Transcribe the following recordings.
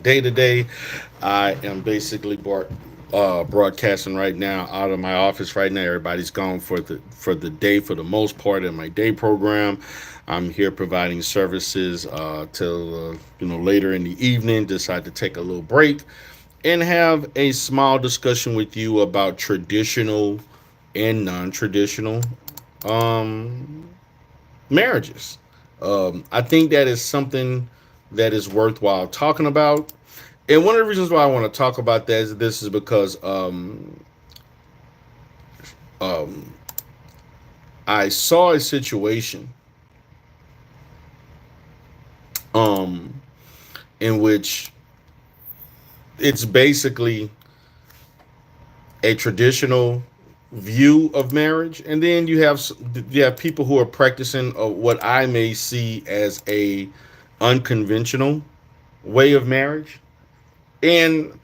Day to day, I am basically broadcasting right now out of my office. Right now, everybody's gone for the day for the most part in my day program. I'm here providing services till later in the evening. Decide to take a little break and have a small discussion with you about traditional and non-traditional um, marriages. I think that is something that is worthwhile talking about. And one of the reasons why I want to talk about that is this is because um, I saw a situation um, in which it's basically a traditional view of marriage, and then you have people who are practicing what I may see as a unconventional way of marriage. And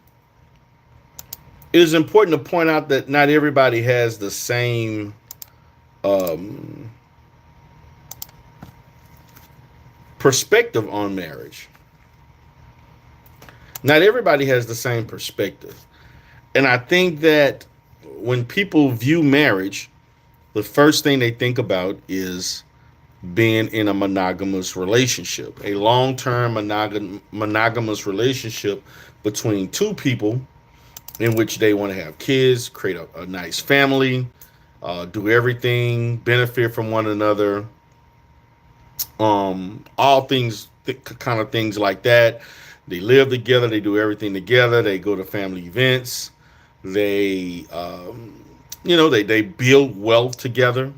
it is important to point out that not everybody has the same um, perspective on marriage. Not everybody has the same perspective. And I think that when people view marriage, the first thing they think about is being in a monogamous relationship, a long term monogamous relationship between two people in which they want to have kids, create a nice family, do everything, benefit from one another, all things, kind of things like that. They live together, they do everything together, they go to family events, they, they build wealth together.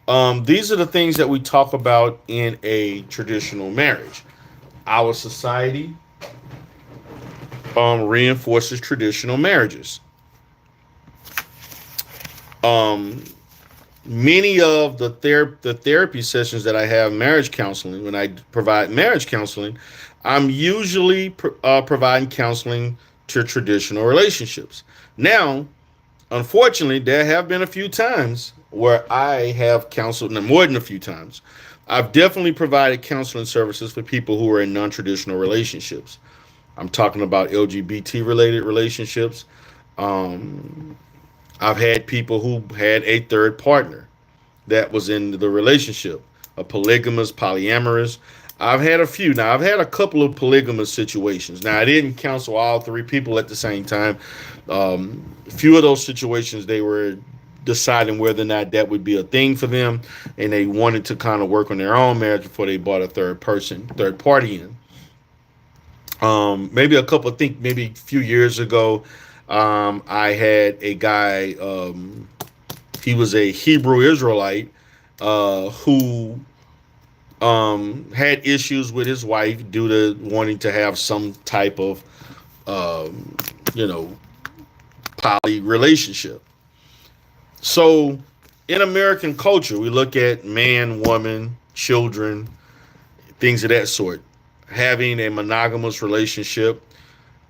These are the things that we talk about in a traditional marriage. Our society reinforces traditional marriages. Um, Many of the therapy sessions that I have marriage counseling, when I provide marriage counseling, I'm usually providing counseling to traditional relationships. Now, unfortunately, there have been a few times where I have counseled, and more than a few times. I've definitely provided counseling services for people who are in non-traditional relationships. I'm talking about LGBT related relationships. Um, I've had people who had a third partner that was in the relationship, a polygamous, polyamorous. I've had a few. Now, I've had a couple of polygamous situations. Now, I didn't counsel all three people at the same time. A few of those situations, they were deciding whether or not that would be a thing for them, and they wanted to kind of work on their own marriage before they brought a third party in. Maybe a couple, I think maybe a few years ago, I had a guy, he was a Hebrew Israelite who had issues with his wife due to wanting to have some type of, um, you know, poly relationship. So, in American culture, we look at man, woman, children, things of that sort. Having a monogamous relationship,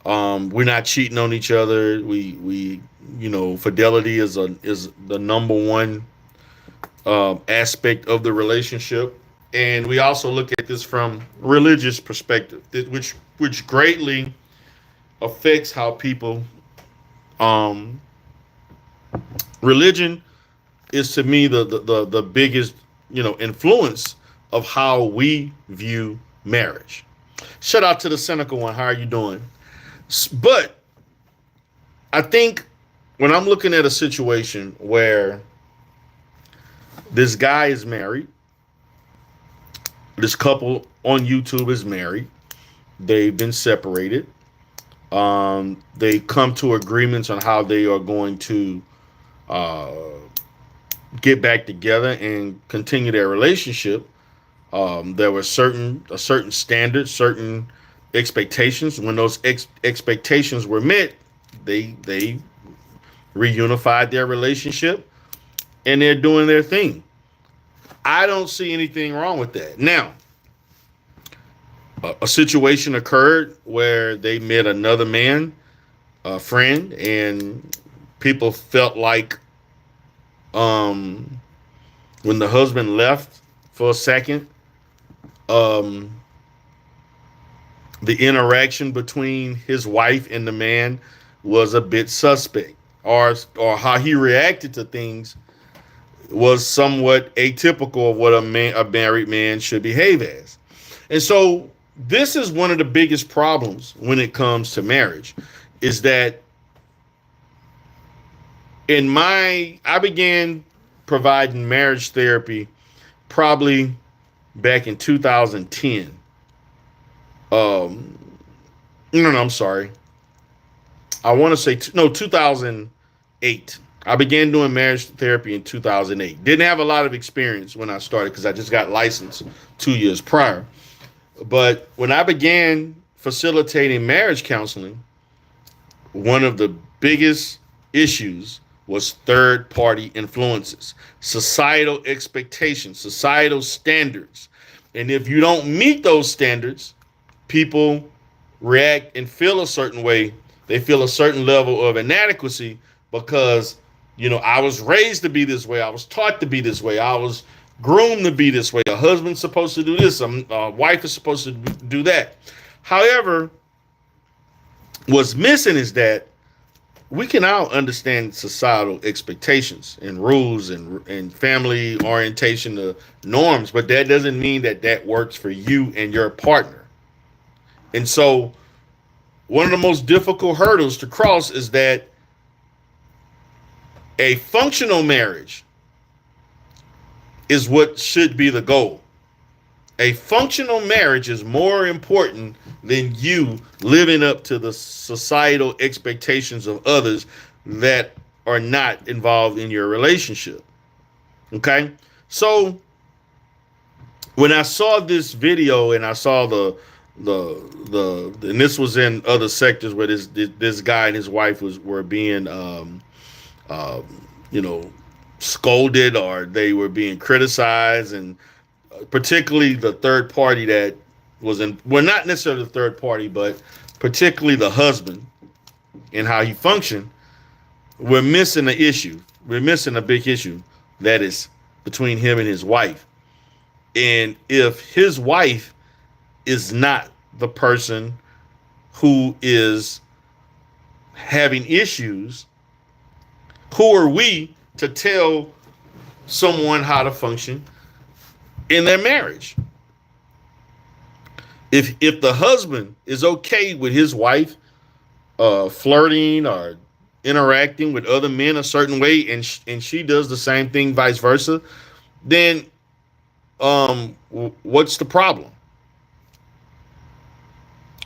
we're not cheating on each other. Fidelity is the number one aspect of the relationship, and we also look at this from religious perspective, which greatly affects how people. Um, Religion is to me the biggest influence of how we view marriage. Shout out to the cynical one. How are you doing? But I think when I'm looking at a situation where this guy is married, this couple on YouTube is married, they've been separated. They come to agreements on how they are going to uh, get back together and continue their relationship. There were a certain standard, certain expectations. When those expectations were met, they reunified their relationship and they're doing their thing. I don't see anything wrong with that. Now, a situation occurred where they met another man, a friend, and people felt like um, when the husband left for a second, um, the interaction between his wife and the man was a bit suspect, or how he reacted to things was somewhat atypical of what a married man should behave as. And so this is one of the biggest problems when it comes to marriage, is that I began providing marriage therapy probably back in 2010. No, I'm sorry. I want to say, no, 2008. I began doing marriage therapy in 2008. Didn't have a lot of experience when I started because I just got licensed 2 years prior. But when I began facilitating marriage counseling, one of the biggest issues was third party influences, societal expectations, societal standards. And if you don't meet those standards, people react and feel a certain way. They feel a certain level of inadequacy because, I was raised to be this way. I was taught to be this way. I was groomed to be this way. A husband's supposed to do this. A wife is supposed to do that. However, what's missing is that we can now understand societal expectations and rules and family orientation, norms, but that doesn't mean that works for you and your partner. And so one of the most difficult hurdles to cross is that a functional marriage is what should be the goal. A functional marriage is more important than you living up to the societal expectations of others that are not involved in your relationship. Okay? So when I saw this video and I saw the and this was in other sectors where this guy and his wife were being scolded, or they were being criticized, and particularly the third party that was not necessarily the third party, but particularly the husband and how he functioned. We're missing an issue. We're missing a big issue that is between him and his wife. And if his wife is not the person who is having issues, who are we to tell someone how to function in their marriage? If the husband is okay with his wife flirting or interacting with other men a certain way, and she does the same thing, vice versa, then what's the problem?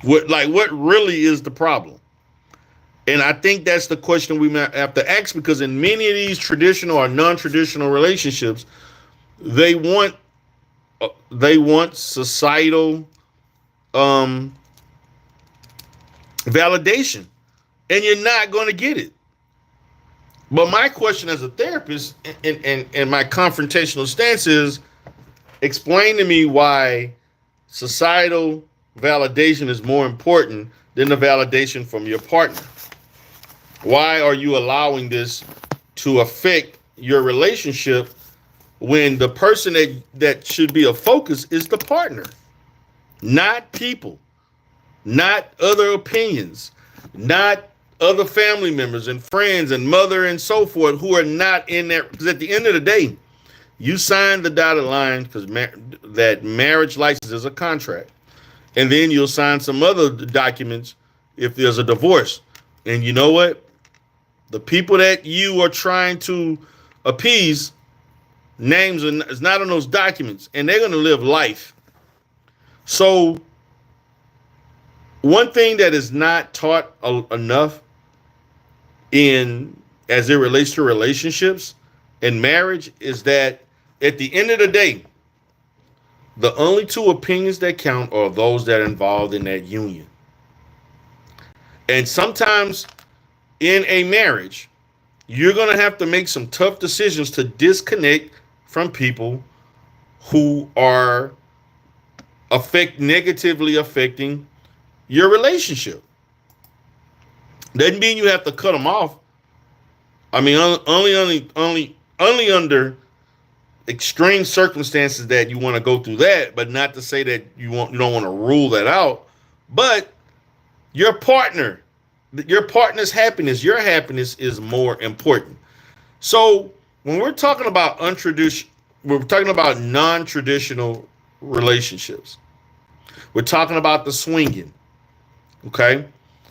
What really is the problem? And I think that's the question we have to ask, because in many of these traditional or non-traditional relationships, they want societal validation, and you're not going to get it. But my question as a therapist and my confrontational stance is, explain to me why societal validation is more important than the validation from your partner. Why are you allowing this to affect your relationship when the person that should be a focus is the partner, not people, not other opinions, not other family members and friends and mother and so forth who are not in there? Because at the end of the day, you signed the dotted line because that marriage license is a contract. And then you'll sign some other documents if there's a divorce. And you know what? The people that you are trying to appease, names is not on those documents, and they're going to live life. So one thing that is not taught enough as it relates to relationships and marriage is that at the end of the day, the only two opinions that count are those that are involved in that union. And sometimes in a marriage, you're going to have to make some tough decisions to disconnect from people who are negatively affecting your relationship. Doesn't mean you have to cut them off. I mean, only under extreme circumstances that you want to go through that, but not to say that you don't want to rule that out. But your partner, your partner's happiness, your happiness is more important. So when we're talking about we're talking about non-traditional relationships. We're talking about the swinging. Okay,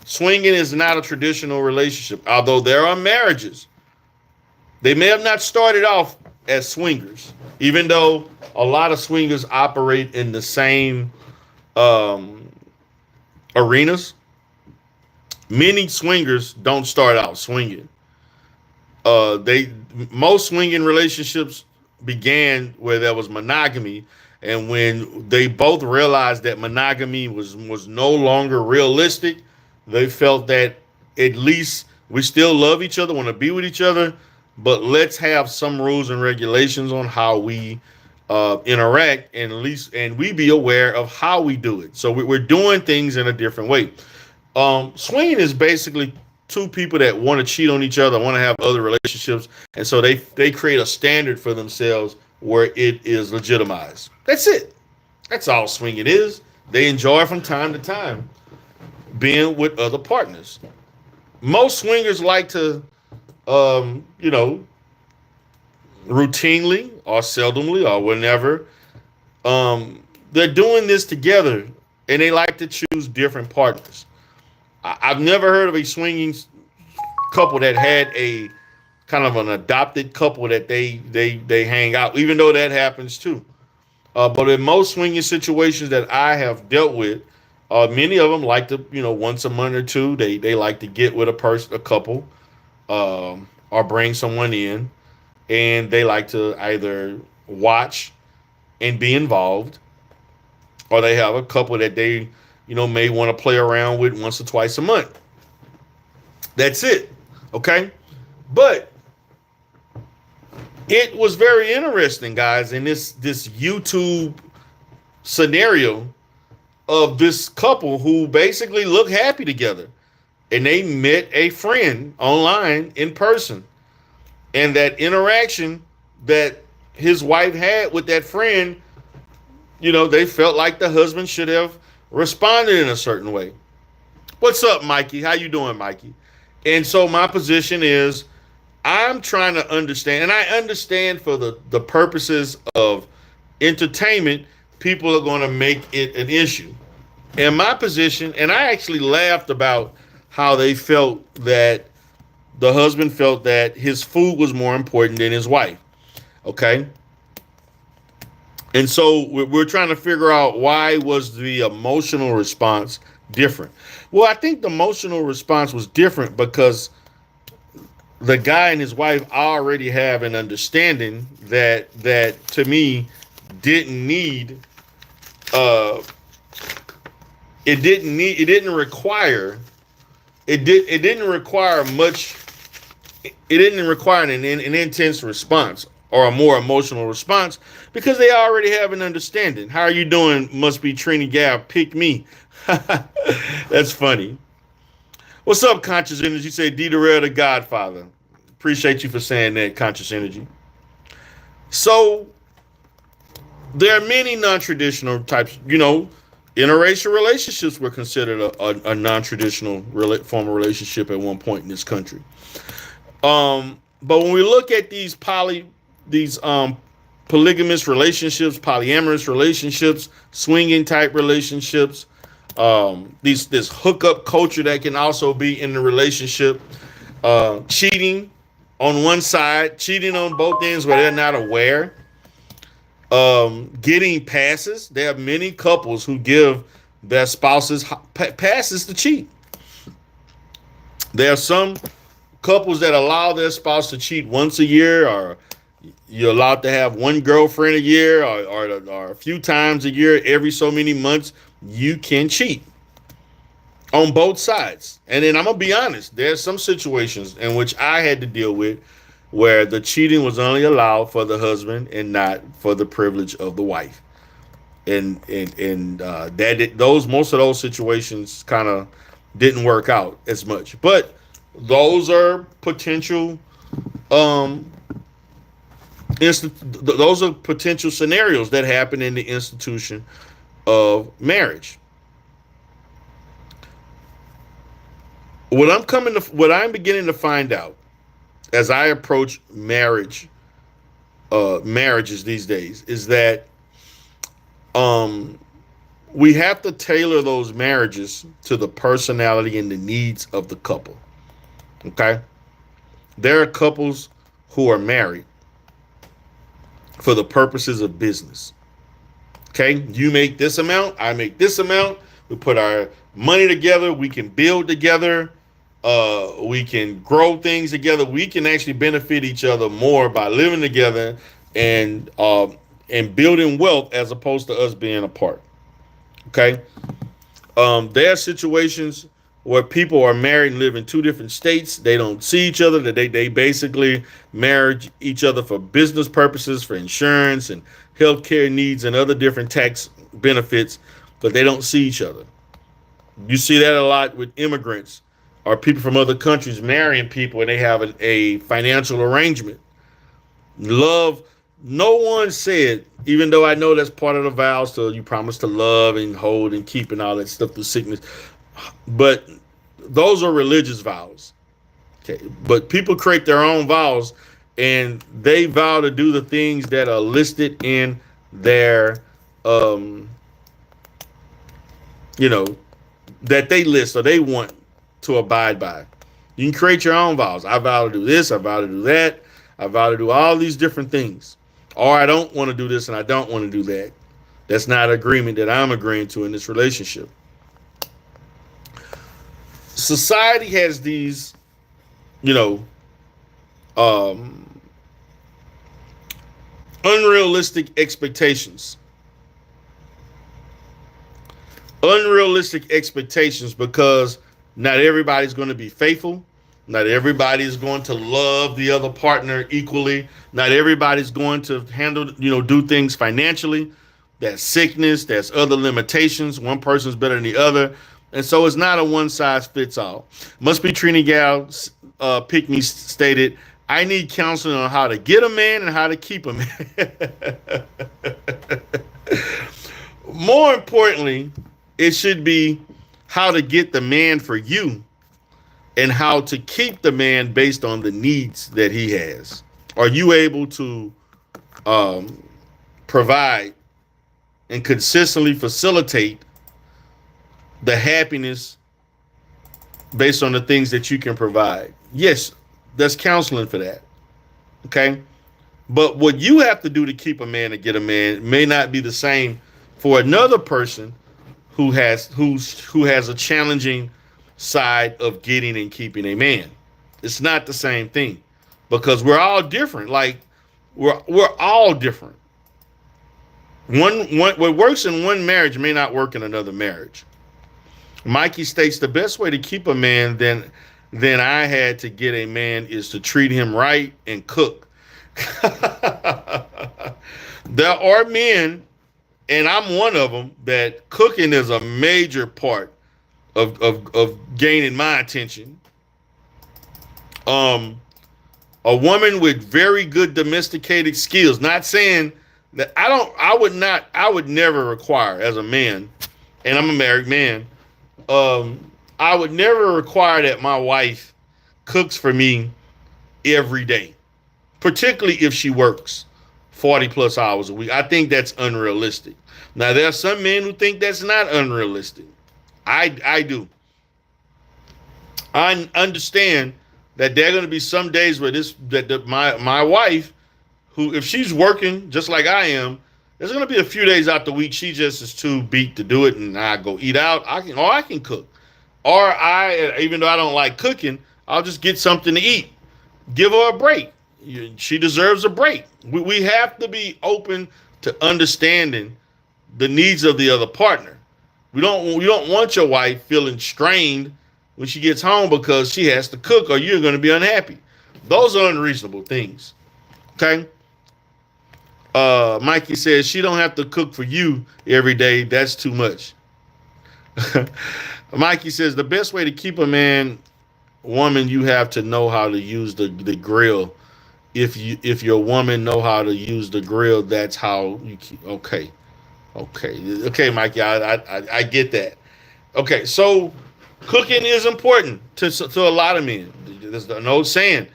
swinging is not a traditional relationship. Although there are marriages, they may have not started off as swingers, even though a lot of swingers operate in the same um, arenas. Many swingers don't start out swinging. They Most swinging relationships began where there was monogamy, and when they both realized that monogamy was no longer realistic, they felt that at least we still love each other, want to be with each other, but let's have some rules and regulations on how we interact, and at least and we be aware of how we do it. So we're doing things in a different way. Swinging is basically two people that want to cheat on each other, want to have other relationships, and so they create a standard for themselves where it is legitimized. That's it. That's all swinging is. They enjoy from time to time being with other partners. Most swingers like to, you know, routinely or seldomly or whenever, they're doing this together, and they like to choose different partners. I've never heard of a swinging couple that had a kind of an adopted couple that they hang out, even though that happens too. But in most swinging situations that I have dealt with, many of them like to, once a month or two, they like to get with a couple, or bring someone in, and they like to either watch and be involved, or they have a couple that they, may want to play around with once or twice a month. That's it. Okay. But it was very interesting, guys, in this YouTube scenario of this couple who basically look happy together. And they met a friend online in person. And that interaction that his wife had with that friend, they felt like the husband should have responded in a certain way. What's up, Mikey? How you doing, Mikey? And so my position is I'm trying to understand, and I understand for the purposes of entertainment, people are going to make it an issue. And my position, and I actually laughed about how they felt that the husband felt that his food was more important than his wife. Okay. And so we're trying to figure out why was the emotional response different. Well, I think the emotional response was different because the guy and his wife already have an understanding that to me didn't need it didn't require it didn't require much. It didn't require an intense response or a more emotional response because they already have an understanding. How are you doing? Must be Trini Gab. Pick me. That's funny. What's up, Conscious Energy? Say D. Darrell, the Godfather. Appreciate you for saying that, Conscious Energy. So there are many non-traditional types. Interracial relationships were considered a non-traditional form of relationship at one point in this country. But when we look at these polygamous relationships, polyamorous relationships, swinging type relationships, this hookup culture that can also be in the relationship, cheating on one side, cheating on both ends where they're not aware, getting passes. There are many couples who give their spouses passes to cheat. There are some couples that allow their spouse to cheat once a year, or you're allowed to have one girlfriend a year, or a few times a year, every so many months, you can cheat on both sides. And then I'm going to be honest, there's some situations in which I had to deal with where the cheating was only allowed for the husband and not for the privilege of the wife. And most of those situations kind of didn't work out as much. But those are potential those are potential scenarios that happen in the institution of marriage. What I'm beginning to find out as I approach marriages these days is that um, we have to tailor those marriages to the personality and the needs of the couple. Okay, there are couples who are married for the purposes of business. Okay, you make this amount, I make this amount. We put our money together. We can build together. We can grow things together. We can actually benefit each other more by living together and and building wealth as opposed to us being apart. Okay, there are situations where people are married and live in two different states. They don't see each other. That they basically marry each other for business purposes, for insurance and healthcare needs and other different tax benefits, but they don't see each other. You see that a lot with immigrants or people from other countries marrying people and they have a financial arrangement. Love, no one said, even though I know that's part of the vows, so you promise to love and hold and keep and all that stuff through sickness, but those are religious vows. Okay, but people create their own vows and they vow to do the things that are listed in their um you know that they list or they want to abide by. You can create your own vows. I vow to do this, I vow to do that, I vow to do all these different things. Or I don't want to do this and I don't want to do that. That's not an agreement that I'm agreeing to in this relationship. Society has these, you know, um, unrealistic expectations. Unrealistic expectations because not everybody's going to be faithful. Not everybody is going to love the other partner equally. Not everybody's going to handle, do things financially. There's sickness, there's other limitations. One person's better than the other. And so it's not a one size fits all. Must be Trini Gal Pick Me stated, I need counseling on how to get a man and how to keep a man. More importantly, it should be how to get the man for you and how to keep the man based on the needs that he has. Are you able to um, provide and consistently facilitate the happiness based on the things that you can provide? Yes, there's counseling for that. Okay. But what you have to do to keep a man and get a man may not be the same for another person who has a challenging side of getting and keeping a man. It's not the same thing because we're all different. Like we're all different. One what works in one marriage may not work in another marriage. Mikey states the best way to keep a man than I had to get a man is to treat him right and cook. There are men, and I'm one of them, that cooking is a major part of gaining my attention. Um, a woman with very good domesticated skills. Not saying that I would never require as a man, and I'm a married man. I would never require that my wife cooks for me every day, particularly if she works 40 plus hours a week. I think that's unrealistic. Now, there are some men who think that's not unrealistic. I do. I understand that there are going to be some days where my wife, who if she's working just like I am, there's going to be a few days out the week she just is too beat to do it, and I go eat out. I can cook, or even though I don't like cooking, I'll just get something to eat. Give her a break. She deserves a break. We have to be open to understanding the needs of the other partner. You don't want your wife feeling strained when she gets home because she has to cook or you're going to be unhappy. Those are unreasonable things. Okay. Mikey says she don't have to cook for you every day. That's too much. Mikey says the best way to keep a woman, you have to know how to use the grill. If your woman know how to use the grill, that's how you keep. Okay, Mikey, I get that. Okay, so Cooking is important to a lot of men. There's an old saying,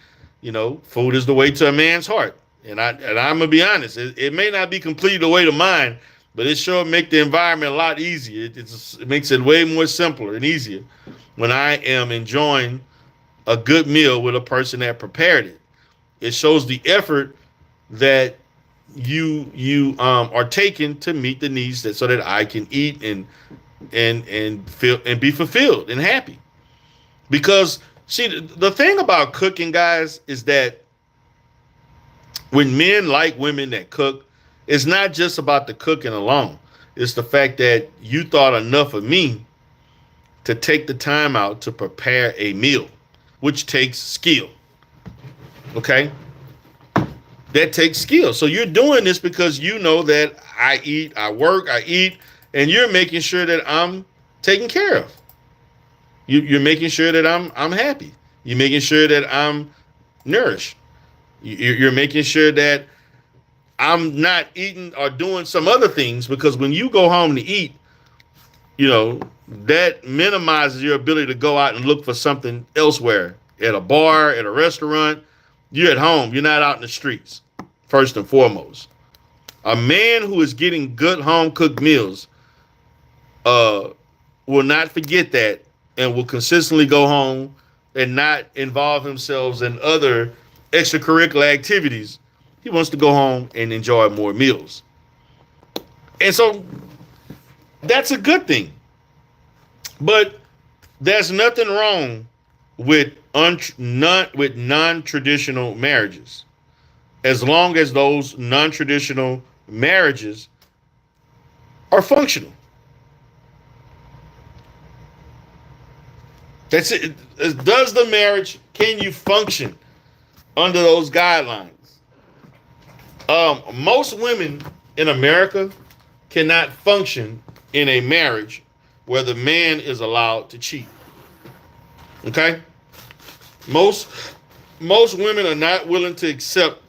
food is the way to a man's heart. And I'm gonna be honest, it may not be completely the way to mine, but it sure make the environment a lot easier. It makes it way more simpler and easier when I am enjoying a good meal with a person that prepared it. It shows the effort that you are taking to meet the needs so that I can eat and feel and be fulfilled and happy. Because see, the thing about cooking, guys, is that when men like women that cook, it's not just about the cooking alone. It's the fact that you thought enough of me to take the time out to prepare a meal, which takes skill. Okay? That takes skill. So you're doing this because you know that I eat, I work, I eat, and you're making sure that I'm taken care of. You're making sure that I'm happy. You're making sure that I'm nourished. You're making sure that I'm not eating or doing some other things, because when you go home to eat, that minimizes your ability to go out and look for something elsewhere, at a bar, at a restaurant. You're at home. You're not out in the streets, first and foremost. A man who is getting good home cooked meals will not forget that, and will consistently go home and not involve himself in other extracurricular activities. He wants to go home and enjoy more meals. And so that's a good thing. But there's nothing wrong with non-traditional marriages, as long as those non-traditional marriages are functional. That's it. Does the marriage, can you function under those guidelines? Most women in America cannot function in a marriage where the man is allowed to cheat. Okay? Most women are not willing to accept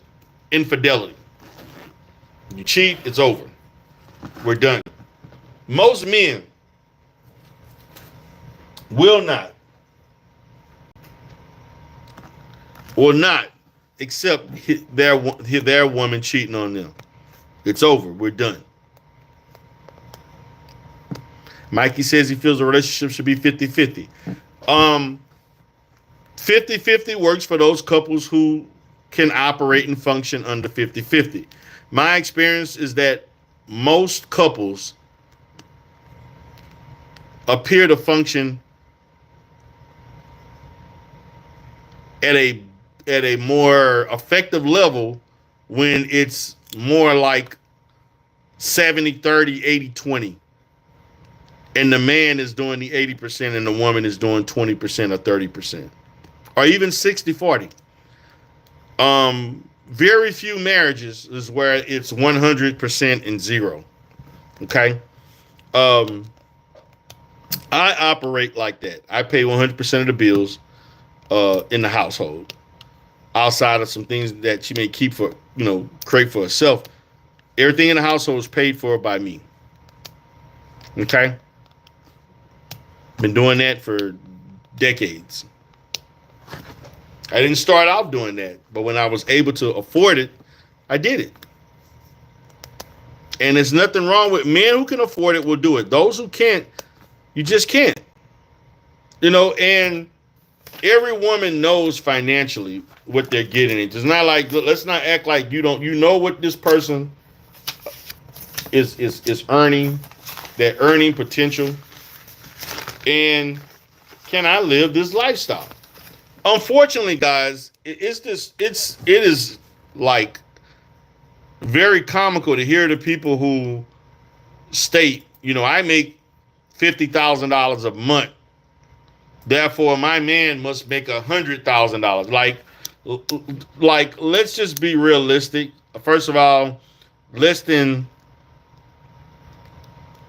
infidelity. You cheat, it's over. We're done. Most men will not accept their woman cheating on them. It's over. We're done. Mikey says he feels a relationship should be 50-50. 50-50 works for those couples who can operate and function under 50-50. My experience is that most couples appear to function at a more effective level when it's more like 70-30, 80-20. And the man is doing the 80% and the woman is doing 20% or 30%. Or even 60-40. Very few marriages is where it's 100% and zero. Okay? I operate like that. I pay 100% of the bills in the household, outside of some things that she may keep for, create for herself. Everything in the household is paid for by me. Okay? Been doing that for decades. I didn't start out doing that, but when I was able to afford it, I did it. And there's nothing wrong with men who can afford it will do it. Those who can't, you just can't. And every woman knows financially what they're getting. It's not like, let's not act like you don't. You know what this person is earning, their earning potential, and can I live this lifestyle? Unfortunately, guys, it is like very comical to hear the people who state, I make $50,000 a month. Therefore, my man must make $100,000. Like, let's just be realistic. First of all, less than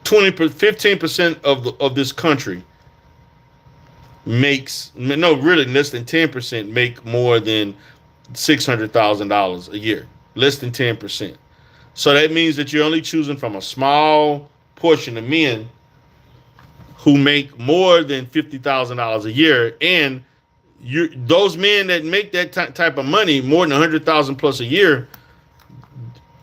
15% of this country makes, no, really less than 10% make more than $600,000 a year. Less than 10%. So that means that you're only choosing from a small portion of men who make more than $50,000 a year, and those men that make that type of money, more than 100,000 plus a year,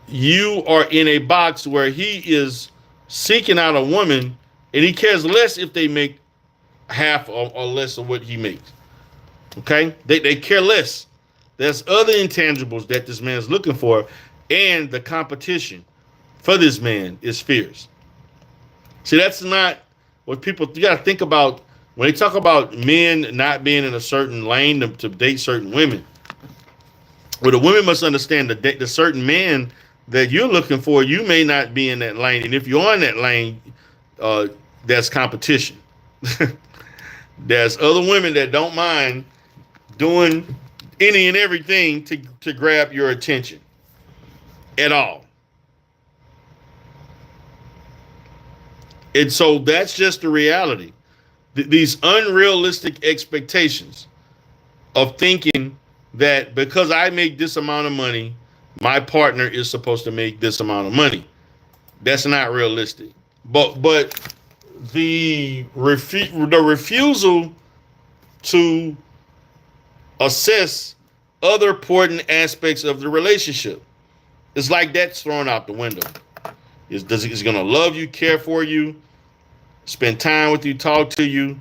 you are in a box where he is seeking out a woman, and he cares less if they make half or less of what he makes. Okay, they care less. There's other intangibles that this man is looking for, and the competition for this man is fierce. See, that's not what people, you got to think about when they talk about men not being in a certain lane to date certain women. Well, the women must understand that the certain man that you're looking for, you may not be in that lane, and if you're in that lane, there's competition. There's other women that don't mind doing any and everything to grab your attention at all. And so that's just the reality. These unrealistic expectations of thinking that because I make this amount of money, my partner is supposed to make this amount of money. That's not realistic. But the refusal to assess other important aspects of the relationship, it's like that's thrown out the window. Is going to love you, care for you, spend time with you, talk to you,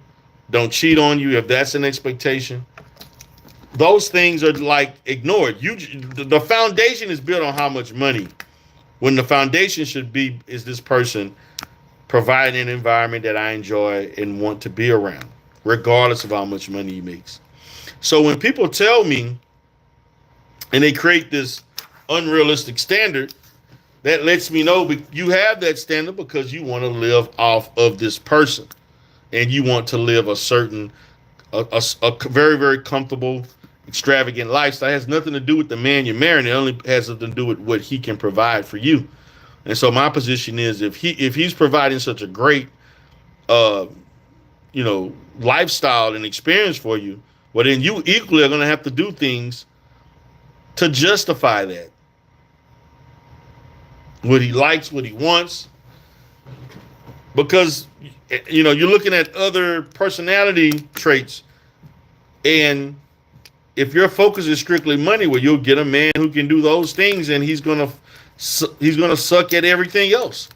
don't cheat on you if that's an expectation. Those things are like ignored. The foundation is built on how much money, when the foundation should be, is this person providing an environment that I enjoy and want to be around, regardless of how much money he makes. So when people tell me, and they create this unrealistic standard, that lets me know you have that standard because you want to live off of this person, and you want to live a certain, a very, very comfortable, extravagant lifestyle. It has nothing to do with the man you're marrying. It only has something to do with what he can provide for you. And so my position is, if he's providing such a great, lifestyle and experience for you, well, then you equally are going to have to do things to justify that. What he likes, what he wants. Because, you're looking at other personality traits, and if your focus is strictly money, well, you'll get a man who can do those things, and he's gonna suck at everything else.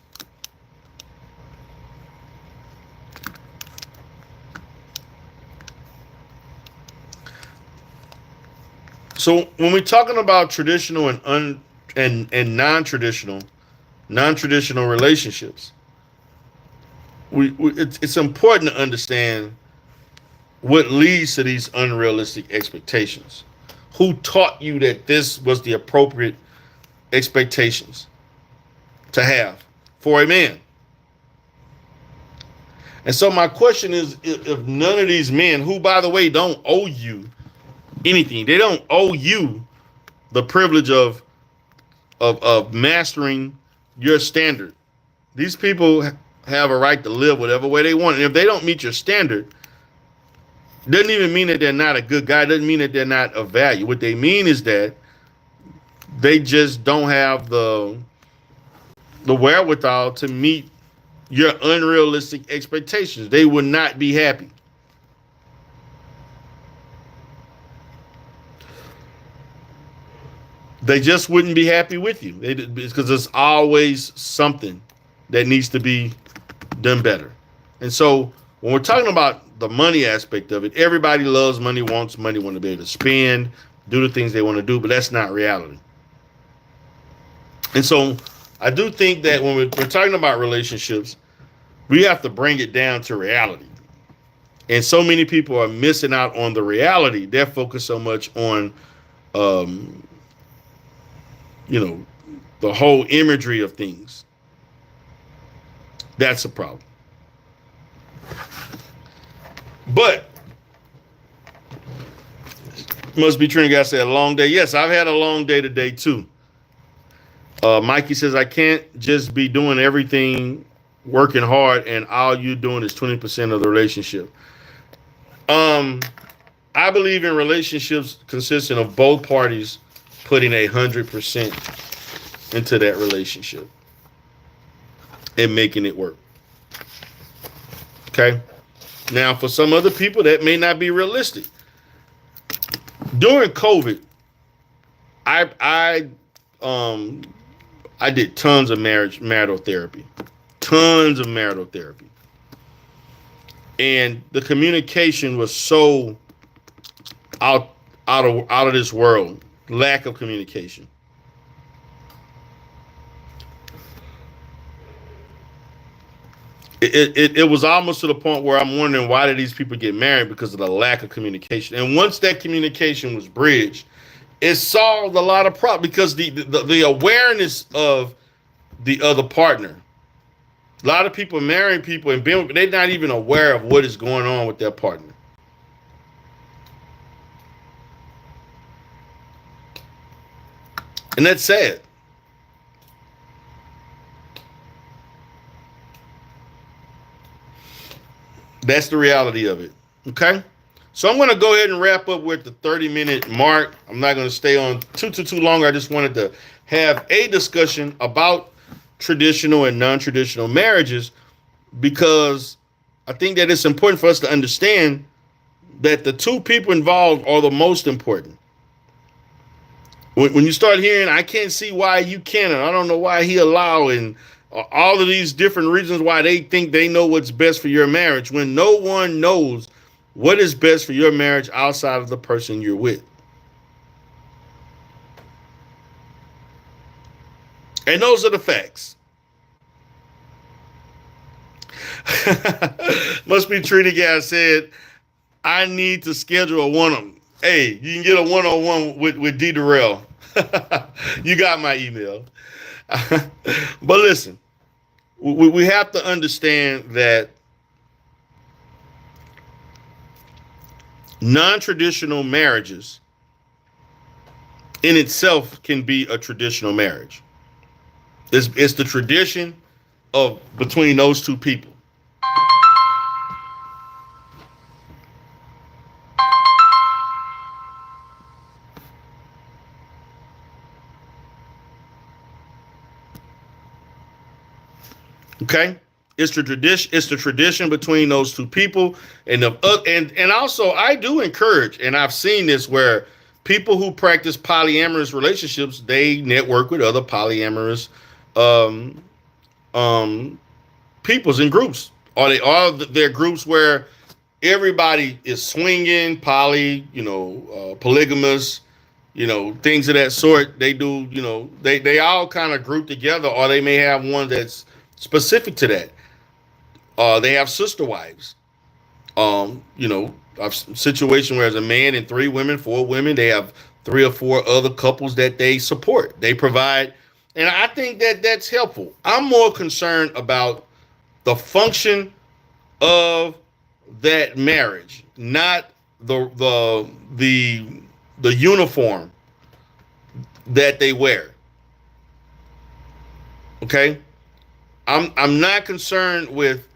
So when we're talking about traditional and non-traditional relationships, it's important to understand what leads to these unrealistic expectations. Who taught you that this was the appropriate expectations to have for a man? And so my question is, if none of these men, who, by the way, don't owe you anything, they don't owe you the privilege of mastering your standard. These people have a right to live whatever way they want. And if they don't meet your standard, doesn't even mean that they're not a good guy. Doesn't mean that they're not of value. What they mean is that they just don't have the wherewithal to meet your unrealistic expectations. They would not be happy. They just wouldn't be happy with you. Because there's always something that needs to be done better. And so when we're talking about the money aspect of it, everybody loves money, wants money, want to be able to spend, do the things they want to do, but that's not reality. And so I do think that when we're talking about relationships, we have to bring it down to reality. And so many people are missing out on the reality. They're focused so much on, the whole imagery of things. That's a problem. But must be Trinity. I said a long day. Yes, I've had a long day today too. Mikey says I can't just be doing everything, working hard, and all you doing is 20% of the relationship. I believe in relationships consisting of both parties putting 100% into that relationship and making it work. Okay. Now, for some other people, that may not be realistic. During COVID, I I um I did tons of marital therapy, tons of marital therapy, and the communication was so out out of this world. Lack of communication. It was almost to the point where I'm wondering, why did these people get married? Because of the lack of communication. And once that communication was bridged, it solved a lot of problems, because the awareness of the other partner. A lot of people marrying people and they're not even aware of what is going on with their partner. And that's sad. That's the reality of it. Okay? So I'm going to go ahead and wrap up with the 30-minute mark. I'm not going to stay on too long. I just wanted to have a discussion about traditional and non-traditional marriages, because I think that it's important for us to understand that the two people involved are the most important. When you start hearing, I can't see why you can, and I don't know why he allowed, and all of these different reasons why they think they know what's best for your marriage, when no one knows what is best for your marriage outside of the person you're with. And those are the facts. Must be Treaty Guy said, I need to schedule a one-on. Hey, you can get a one-on-one with D. Durrell. You got my email. But listen, we have to understand that non-traditional marriages in itself can be a traditional marriage. It's the tradition of between those two people. Okay, it's the tradition. It's the tradition between those two people, and also I do encourage, and I've seen this where people who practice polyamorous relationships, they network with other polyamorous um, um, peoples and groups. Or they are their groups where everybody is swinging, polygamous, things of that sort. They do, they all kind of group together, or they may have one that's specific to that. They have sister wives. A situation where there's a man and three women, four women. They have three or four other couples that they support. They provide, and I think that that's helpful. I'm more concerned about the function of that marriage, not the uniform that they wear. Okay, I'm not concerned with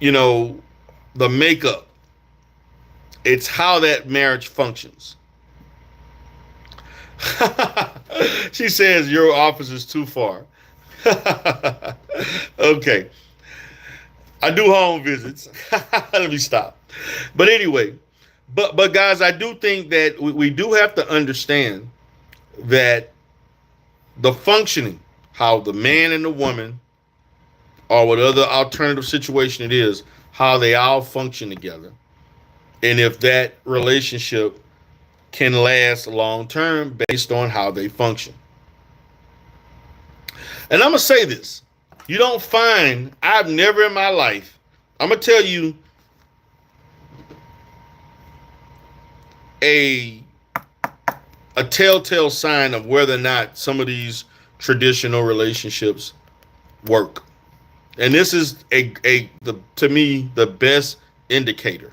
the makeup. It's how that marriage functions. She says your office is too far. Okay. I do home visits. Let me stop. But anyway, but guys, I do think that we do have to understand that the functioning, how the man and the woman, or whatever alternative situation it is, how they all function together, and if that relationship can last long term based on how they function. And I'm gonna say this: I've never in my life, I'm gonna tell you a telltale sign of whether or not some of these traditional relationships work. And this is to me the best indicator.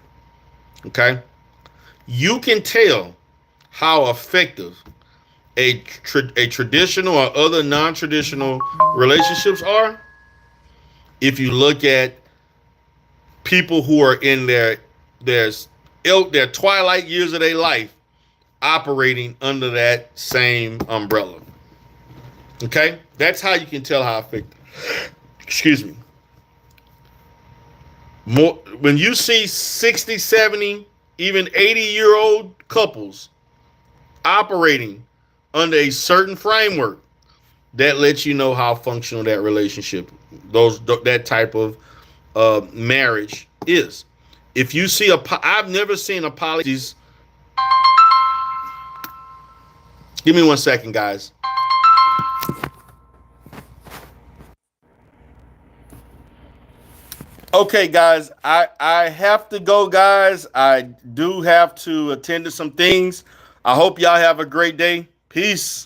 Okay, you can tell how effective a traditional or other non-traditional relationships are if you look at people who are in their twilight years of their life operating under that same umbrella. Okay, that's how you can tell how effective. Excuse me. More when you see 60, 70, even 80-year-old couples operating under a certain framework, that lets you know how functional that relationship, that type of marriage is. If you see I've never seen apologies. Give me 1 second, guys. Okay, guys, I have to go, guys. I do have to attend to some things. I hope y'all have a great day. Peace.